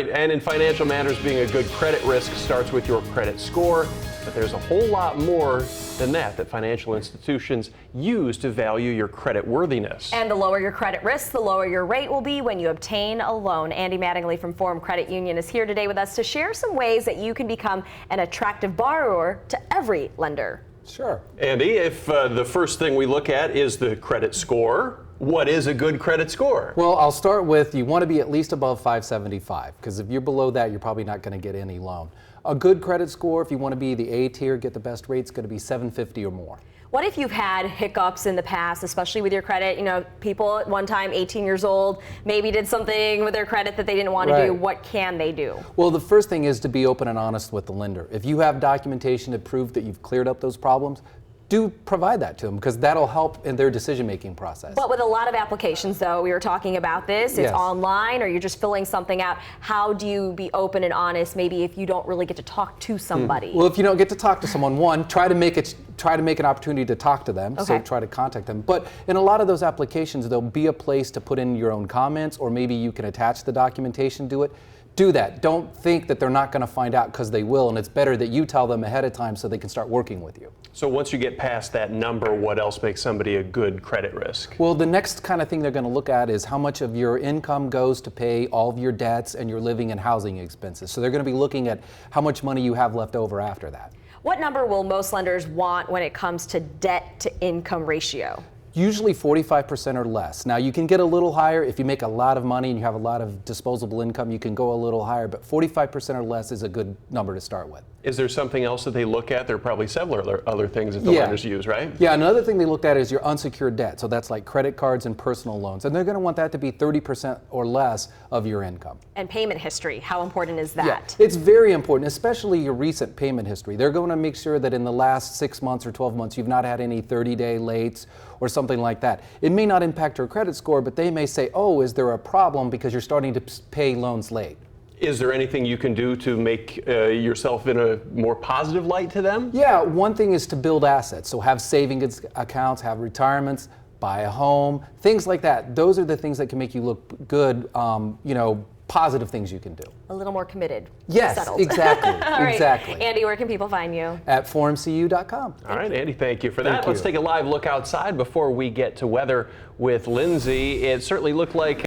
And in financial matters, being a good credit risk starts with your credit score, but there's a whole lot more than that financial institutions use to value your credit worthiness. And the lower your credit risk, the lower your rate will be when you obtain a loan. Andy Mattingly from Forum Credit Union is here today with us to share some ways that you can become an attractive borrower to every lender. Sure. Andy, if the first thing we look at is the credit score, what is a good credit score? Well, I'll start with you want to be at least above 575, because if you're below that, you're probably not going to get any loan. A good credit score, if you want to be the A tier, get the best rates, going to be 750 or more. What if you've had hiccups in the past, especially with your credit? You know, people at one time, 18 years old, maybe did something with their credit that they didn't want to do. What can they do? Well, the first thing is to be open and honest with the lender. If you have documentation to prove that you've cleared up those problems, do provide that to them, because that'll help in their decision-making process. But with a lot of applications, though, we were talking about this, it's online or you're just filling something out. How do you be open and honest, maybe if you don't really get to talk to somebody? Well, if you don't get to talk to someone, one, try to make an opportunity to talk to them, so try to contact them. But in a lot of those applications, there'll be a place to put in your own comments, or maybe you can attach the documentation to it. Do that. Don't think that they're not going to find out, because they will, and it's better that you tell them ahead of time so they can start working with you. So once you get past that number, what else makes somebody a good credit risk? Well, the next kind of thing they're going to look at is how much of your income goes to pay all of your debts and your living and housing expenses. So they're going to be looking at how much money you have left over after that. What number will most lenders want when it comes to debt to income ratio? Usually 45% or less. Now, you can get a little higher if you make a lot of money and you have a lot of disposable income. You can go a little higher, but 45% or less is a good number to start with. Is there something else that they look at? There are probably several other things that the lenders use, right? Yeah, another thing they look at is your unsecured debt. So that's like credit cards and personal loans. And they're going to want that to be 30% or less of your income. And payment history, how important is that? Yeah, it's very important, especially your recent payment history. They're going to make sure that in the last 6 months or 12 months, you've not had any 30-day lates or something like that. It may not impact your credit score, but they may say, oh, is there a problem because you're starting to pay loans late? Is there anything you can do to make yourself in a more positive light to them? Yeah, one thing is to build assets. So have savings accounts, have retirements, buy a home, things like that. Those are the things that can make you look good, positive things you can do. A little more committed. Yes, settled. Exactly. All right. Exactly. Andy, where can people find you? At forumcu.com. All right, Andy, thank you for that. Thank you. Let's take a live look outside before we get to weather with Lindsay. It certainly looked like